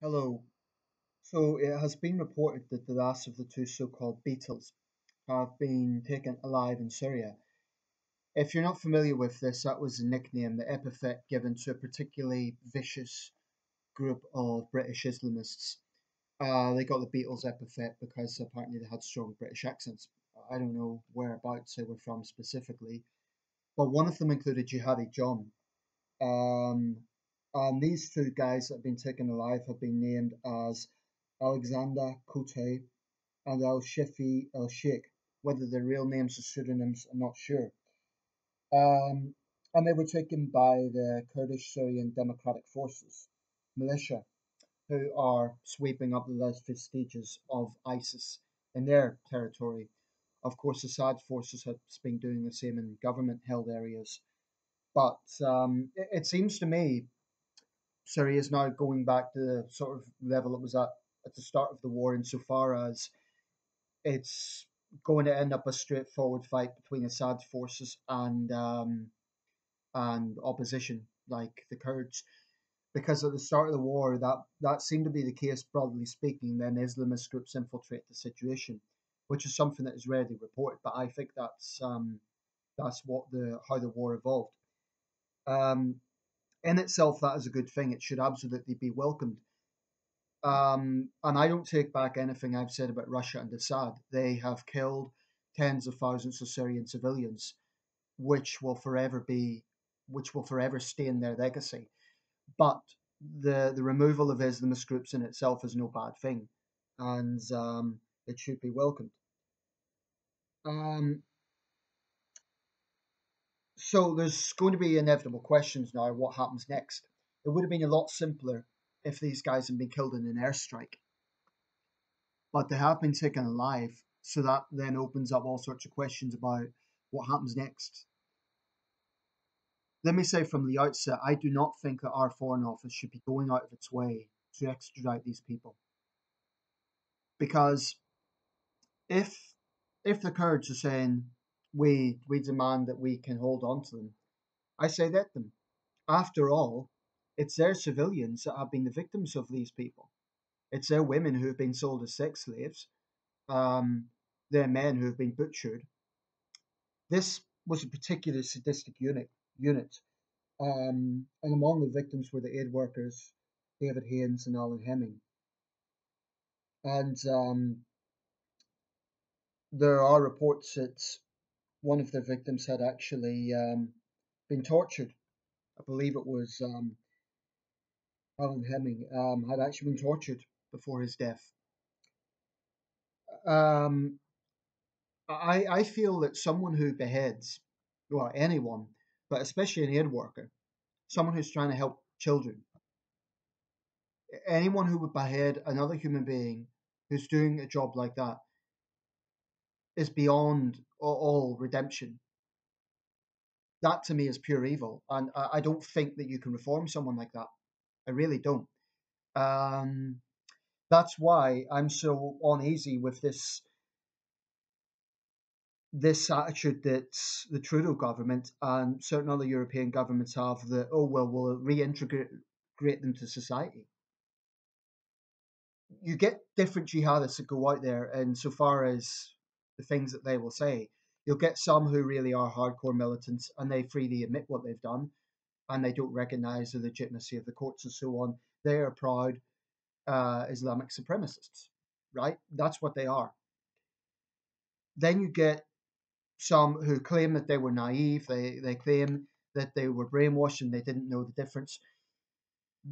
Hello. So it has been reported that the last of the two so-called Beatles have been taken alive in Syria. If you're not familiar with this, that was the nickname, the epithet given to a particularly vicious group of British Islamists. They got the Beatles epithet because apparently they had strong British accents. I don't know whereabouts they were from specifically, but one of them included Jihadi John. Um, and these two guys that have been taken alive have been named as Alexander Kute and Al Shifi El Sheikh. Whether their real names or pseudonyms, I'm not sure. Um, and they were taken by the Kurdish Syrian Democratic Forces, militia, who are sweeping up the last vestiges of ISIS in their territory. Of course, Assad forces have been doing the same in government held areas. But it seems to me Syria is now going back to the sort of level it was at the start of the war, insofar as it's going to end up a straightforward fight between Assad's forces and opposition, like the Kurds. Because at the start of the war, that seemed to be the case, broadly speaking. Then Islamist groups infiltrate the situation, which is something that is rarely reported. But I think that's what the how the war evolved. Um, in itself, that is a good thing. It should absolutely be welcomed. And I don't take back anything I've said about Russia and Assad. They have killed tens of thousands of Syrian civilians, which will forever be, which will forever stain their legacy. But the removal of Islamist groups in itself is no bad thing, and it should be welcomed. Um, so there's going to be inevitable questions now. What happens next? It would have been a lot simpler if these guys had been killed in an airstrike, but they have been taken alive. So that then opens up all sorts of questions about what happens next. Let me say from the outset, I do not think that our Foreign Office should be going out of its way to extradite these people. Because if if the Kurds are saying we demand that we can hold on to them, I say let them. After all, it's their civilians that have been the victims of these people. It's their women who have been sold as sex slaves, their men who have been butchered. This was a particular sadistic unit. And among the victims were the aid workers, David Haynes and Alan Hemming. And there are reports that one of the victims had actually been tortured. I believe it was Alan Hemming had actually been tortured before his death. Um, I feel that someone who beheads, well, anyone, but especially an aid worker, someone who's trying to help children, anyone who would behead another human being who's doing a job like that is beyond all redemption. That to me is pure evil, and I don't think that you can reform someone like that. I really don't. Um, that's why I'm so uneasy with this attitude that the Trudeau government and certain other European governments have, that oh well, we'll reintegrate them to society. You get different jihadists that go out there, and so far as the things that they will say, you'll get some who really are hardcore militants and they freely admit what they've done, and they don't recognise the legitimacy of the courts and so on. They are proud Islamic supremacists, right? That's what they are. Then you get some who claim that they were naive. They claim that they were brainwashed and they didn't know the difference.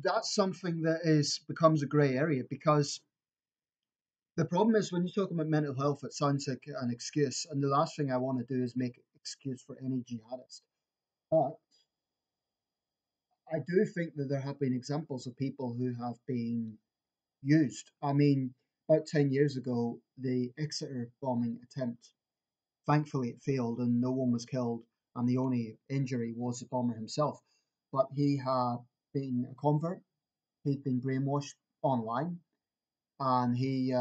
That's something that is becomes a grey area, because the problem is when you talk about mental health, it sounds like an excuse, and the last thing I want to do is make an excuse for any jihadist. But I do think that there have been examples of people who have been used. I mean, about 10 years ago, the Exeter bombing attempt, thankfully it failed and no one was killed, and the only injury was the bomber himself. But he had been a convert, he'd been brainwashed online, and he,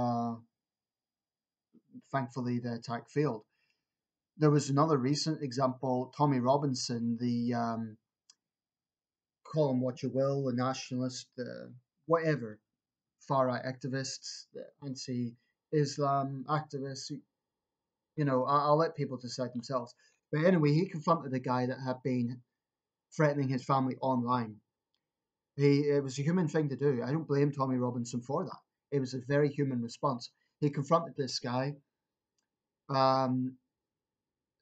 thankfully, the attack failed. There was another recent example, Tommy Robinson, the call him what you will, a nationalist, whatever. far right activists, the anti-Islam activists. I'll let people decide themselves. But anyway, he confronted a guy that had been threatening his family online. It was a human thing to do. I don't blame Tommy Robinson for that. It was a very human response. He confronted this guy. Um,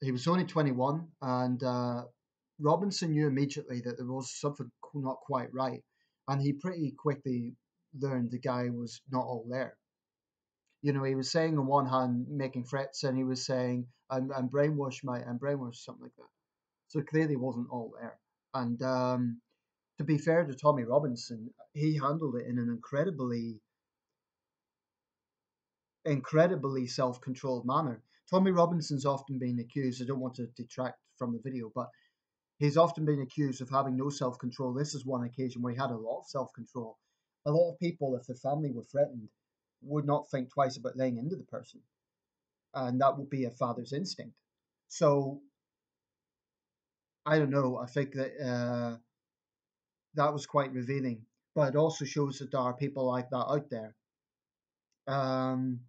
he was only 21, and Robinson knew immediately that there was something not quite right, and he pretty quickly learned the guy was not all there. He was saying on one hand, making threats, and he was saying, I'm brainwashed, mate, I'm brainwashed, something like that. So clearly wasn't all there. And to be fair to Tommy Robinson, he handled it in an incredibly self-controlled manner. Tommy Robinson's often been accused, I don't want to detract from the video, but he's often been accused of having no self-control. This is one occasion where he had a lot of self-control. A lot of people, if their family were threatened, would not think twice about laying into the person, and that would be a father's instinct. So I don't know. I think that that was quite revealing, but it also shows that there are people like that out there. Um,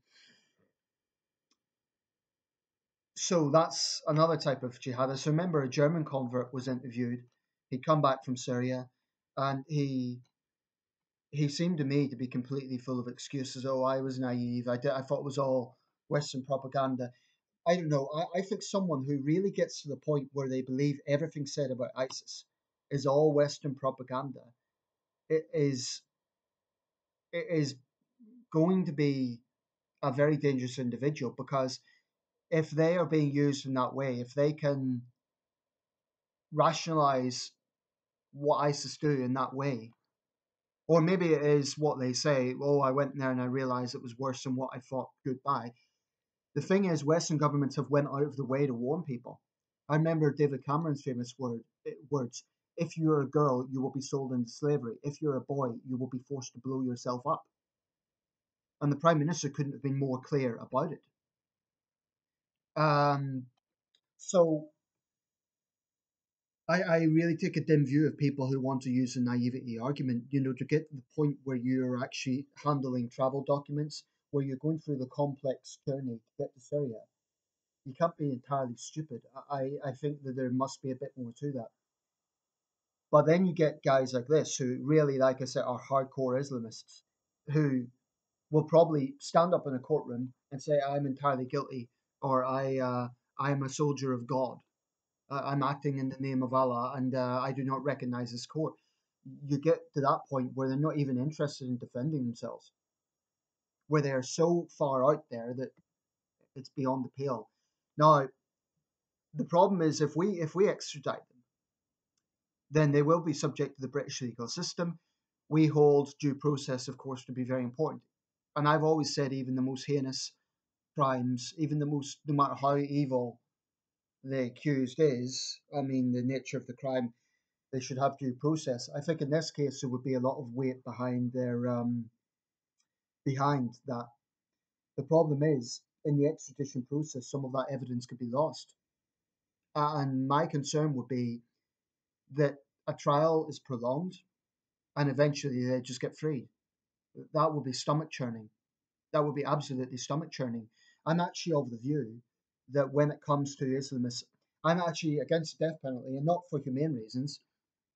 so that's another type of jihadist. So remember, a German convert was interviewed. He'd come back from Syria, and he seemed to me to be completely full of excuses. Oh, I was naive. I thought it was all Western propaganda. I don't know. I think someone who really gets to the point where they believe everything said about ISIS is all Western propaganda. It is it is going to be a very dangerous individual, because if they are being used in that way, if they can rationalize what ISIS do in that way, or maybe it is what they say, oh, I went there and I realized it was worse than what I thought. Goodbye. The thing is, Western governments have went out of the way to warn people. I remember David Cameron's famous words: "If you're a girl, you will be sold into slavery. If you're a boy, you will be forced to blow yourself up." And the Prime Minister couldn't have been more clear about it. Um, so I really take a dim view of people who want to use the naivety argument, to get to the point where you're actually handling travel documents, where you're going through the complex journey to get to Syria. You can't be entirely stupid. I think that there must be a bit more to that. But then you get guys like this who really, like I said, are hardcore Islamists who will probably stand up in a courtroom and say, "I'm entirely guilty," or I am a soldier of God. I'm acting in the name of Allah, and I do not recognize this court." You get to that point where they're not even interested in defending themselves, where they are so far out there that it's beyond the pale. Now, the problem is, if we extradite them, then they will be subject to the British legal system. We hold due process, of course, to be very important. And I've always said, even the most heinous crimes, even the most, no matter how evil the accused is, I mean, the nature of the crime, they should have due process. I think in this case there would be a lot of weight behind that. The problem is, in the extradition process, some of that evidence could be lost. And my concern would be that a trial is prolonged and eventually they just get freed. That would be stomach churning. That would be absolutely stomach churning. I'm actually of the view that when it comes to Islamists, I'm actually against the death penalty, and not for humane reasons.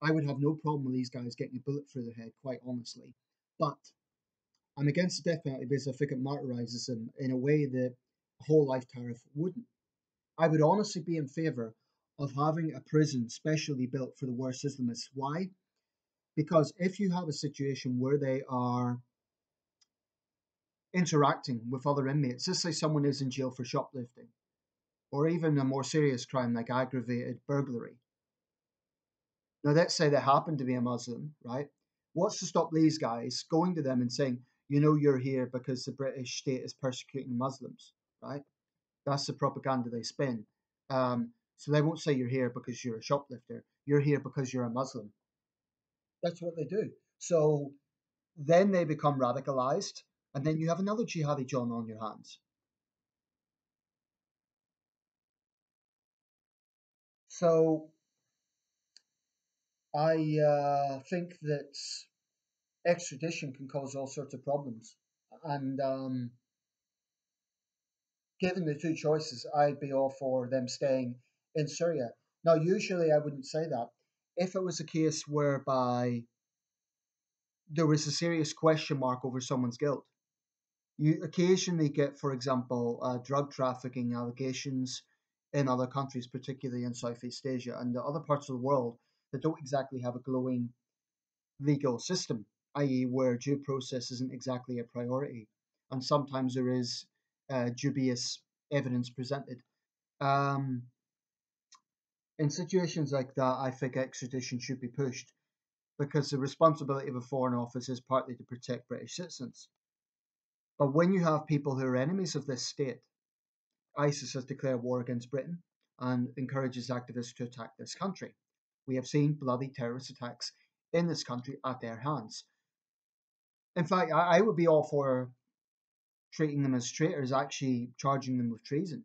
I would have no problem with these guys getting a bullet through their head, quite honestly. But I'm against the death penalty because I think it martyrizes them in a way that a whole life tariff wouldn't. I would honestly be in favour of having a prison specially built for the worst Islamists. Why? Because if you have a situation where they are interacting with other inmates, let's say someone is in jail for shoplifting, or even a more serious crime like aggravated burglary. Now, let's say they happen to be a Muslim, right? What's to stop these guys going to them and saying, you're here because the British state is persecuting Muslims, right? That's the propaganda they spin. So they won't say you're here because you're a shoplifter. You're here because you're a Muslim. That's what they do. So then they become radicalized, and then you have another jihadi John on your hands. So I think that extradition can cause all sorts of problems. And given the two choices, I'd be all for them staying in Syria. Now, usually I wouldn't say that. If it was a case whereby there was a serious question mark over someone's guilt, you occasionally get, for example, drug trafficking allegations in other countries, particularly in Southeast Asia and the other parts of the world that don't exactly have a glowing legal system, i.e., where due process isn't exactly a priority. And sometimes there is dubious evidence presented. Um, in situations like that, I think extradition should be pushed because the responsibility of a foreign office is partly to protect British citizens. But when you have people who are enemies of this state, ISIS has declared war against Britain and encourages activists to attack this country. We have seen bloody terrorist attacks in this country at their hands. In fact, I would be all for treating them as traitors, actually charging them with treason.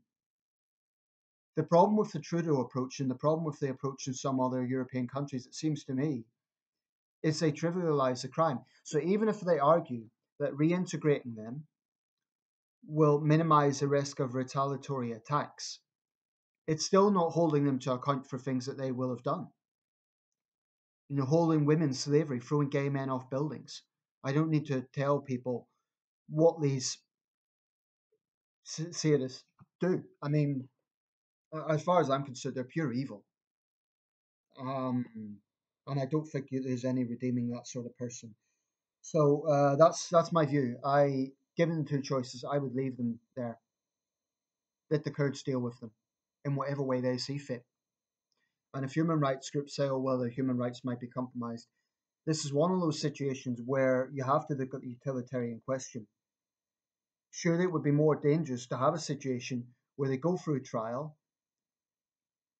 The problem with the Trudeau approach and the problem with the approach in some other European countries, it seems to me, is they trivialize the crime. So even if they argue that reintegrating them will minimize the risk of retaliatory attacks, it's still not holding them to account for things that they will have done. Holding women in slavery, throwing gay men off buildings. I don't need to tell people what these sadists do. I mean, as far as I'm concerned, they're pure evil. Um, and I don't think there's any redeeming that sort of person. So that's my view. Given the two choices, I would leave them there. Let the Kurds deal with them in whatever way they see fit. And if human rights groups say, "Oh well, their human rights might be compromised," this is one of those situations where you have to look at the utilitarian question. Surely it would be more dangerous to have a situation where they go through a trial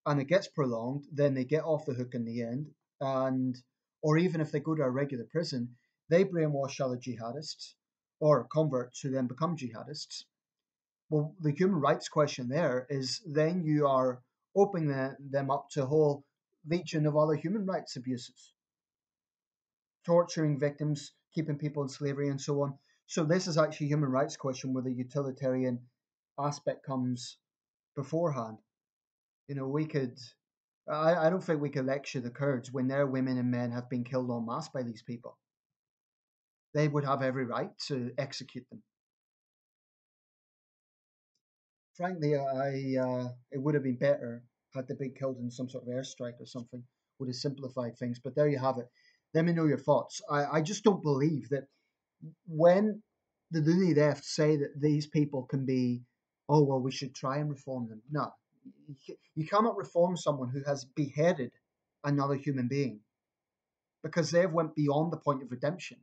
and it gets prolonged, then they get off the hook in the end, and or even if they go to a regular prison, they brainwash other jihadists or converts who then become jihadists. Well, the human rights question there is then you are opening them up to a whole legion of other human rights abuses, torturing victims, keeping people in slavery, and so on. So this is actually a human rights question where the utilitarian aspect comes beforehand. We could. I don't think we could lecture the Kurds when their women and men have been killed en masse by these people. They would have every right to execute them. Frankly, it would have been better had they been killed in some sort of airstrike or something. Would have simplified things. But there you have it. Let me know your thoughts. I just don't believe that when the loony left say that these people can be, oh well, we should try and reform them. No, you cannot reform someone who has beheaded another human being because they've went beyond the point of redemption.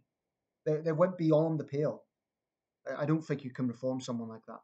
They went beyond the pale. I don't think you can reform someone like that.